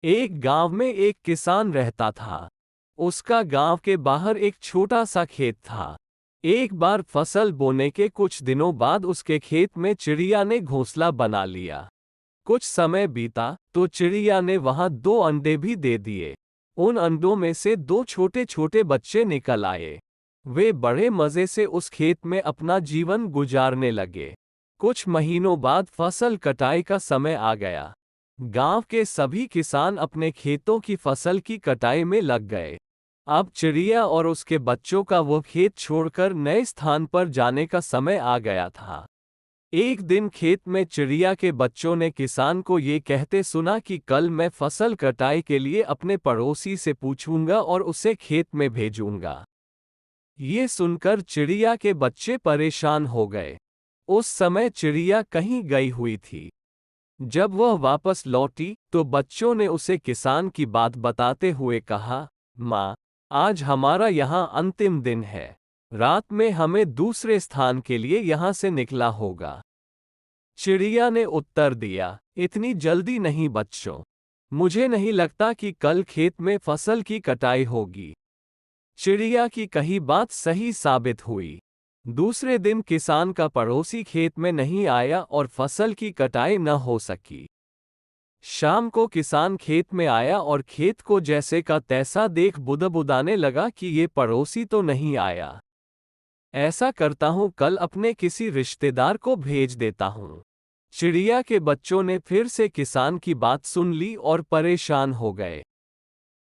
एक गांव में एक किसान रहता था। उसका गांव के बाहर एक छोटा सा खेत था। एक बार फसल बोने के कुछ दिनों बाद उसके खेत में चिड़िया ने घोंसला बना लिया। कुछ समय बीता तो चिड़िया ने वहां 2 अंडे भी दे दिए। उन अंडों में से 2 छोटे छोटे बच्चे निकल आए। वे बड़े मजे से उस खेत में अपना जीवन गुजारने लगे। कुछ महीनों बाद फसल कटाई का समय आ गया। गांव के सभी किसान अपने खेतों की फसल की कटाई में लग गए। अब चिड़िया और उसके बच्चों का वो खेत छोड़कर नए स्थान पर जाने का समय आ गया था। एक दिन खेत में चिड़िया के बच्चों ने किसान को ये कहते सुना कि कल मैं फसल कटाई के लिए अपने पड़ोसी से पूछूंगा और उसे खेत में भेजूंगा। ये सुनकर चिड़िया के बच्चे परेशान हो गए। उस समय चिड़िया कहीं गई हुई थी। जब वह वापस लौटी तो बच्चों ने उसे किसान की बात बताते हुए कहा, माँ, आज हमारा यहाँ अंतिम दिन है। रात में हमें दूसरे स्थान के लिए यहाँ से निकला होगा। चिड़िया ने उत्तर दिया, इतनी जल्दी नहीं बच्चों। मुझे नहीं लगता कि कल खेत में फसल की कटाई होगी। चिड़िया की कही बात सही साबित हुई। दूसरे दिन किसान का पड़ोसी खेत में नहीं आया और फसल की कटाई न हो सकी। शाम को किसान खेत में आया और खेत को जैसे का तैसा देख बुदबुदाने लगा कि ये पड़ोसी तो नहीं आया। ऐसा करता हूँ, कल अपने किसी रिश्तेदार को भेज देता हूँ। चिड़िया के बच्चों ने फिर से किसान की बात सुन ली और परेशान हो गए।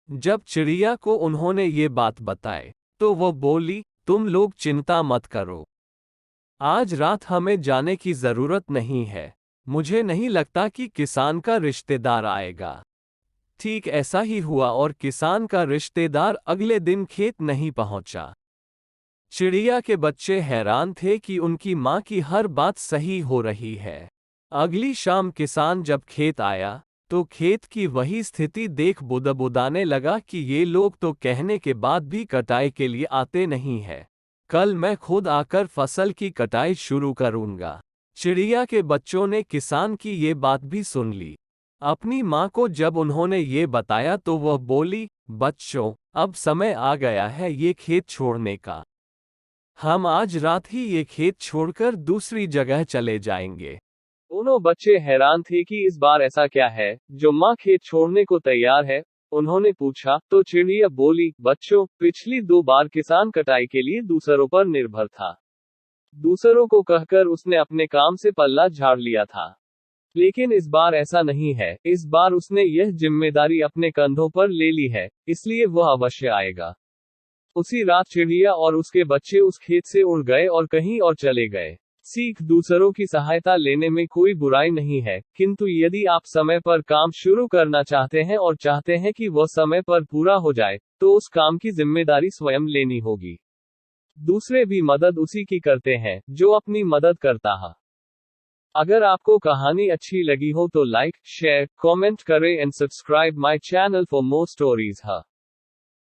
जब चिड़िया को उन्होंने ये बात बताई तो वो बोली, तुम लोग चिंता मत करो। आज रात हमें जाने की जरूरत नहीं है। मुझे नहीं लगता कि किसान का रिश्तेदार आएगा। ठीक ऐसा ही हुआ और किसान का रिश्तेदार अगले दिन खेत नहीं पहुंचा। चिड़िया के बच्चे हैरान थे कि उनकी माँ की हर बात सही हो रही है। अगली शाम किसान जब खेत आया तो खेत की वही स्थिति देख बुदबुदाने लगा कि ये लोग तो कहने के बाद भी कटाई के लिए आते नहीं है। कल मैं खुद आकर फसल की कटाई शुरू करूंगा। चिड़िया के बच्चों ने किसान की ये बात भी सुन ली। अपनी माँ को जब उन्होंने ये बताया तो वह बोली, बच्चों, अब समय आ गया है ये खेत छोड़ने का। हम आज रात ही ये खेत छोड़कर दूसरी जगह चले जाएंगे। दोनों बच्चे हैरान थे कि इस बार ऐसा क्या है जो माँ खेत छोड़ने को तैयार है। उन्होंने पूछा तो चिड़िया बोली, बच्चों, पिछली 2 बार किसान कटाई के लिए दूसरों पर निर्भर था। दूसरों को कहकर उसने अपने काम से पल्ला झाड़ लिया था। लेकिन इस बार ऐसा नहीं है। इस बार उसने यह जिम्मेदारी अपने कंधों पर ले ली है, इसलिए वह अवश्य आएगा। उसी रात चिड़िया और उसके बच्चे उस खेत से उड़ गए और कहीं और चले गए। सीख, दूसरों की सहायता लेने में कोई बुराई नहीं है, किंतु यदि आप समय पर काम शुरू करना चाहते हैं और चाहते हैं कि वह समय पर पूरा हो जाए, तो उस काम की जिम्मेदारी स्वयं लेनी होगी। दूसरे भी मदद उसी की करते हैं जो अपनी मदद करता है। अगर आपको कहानी अच्छी लगी हो तो लाइक, शेयर, कमेंट करें and subscribe my channel for more stories.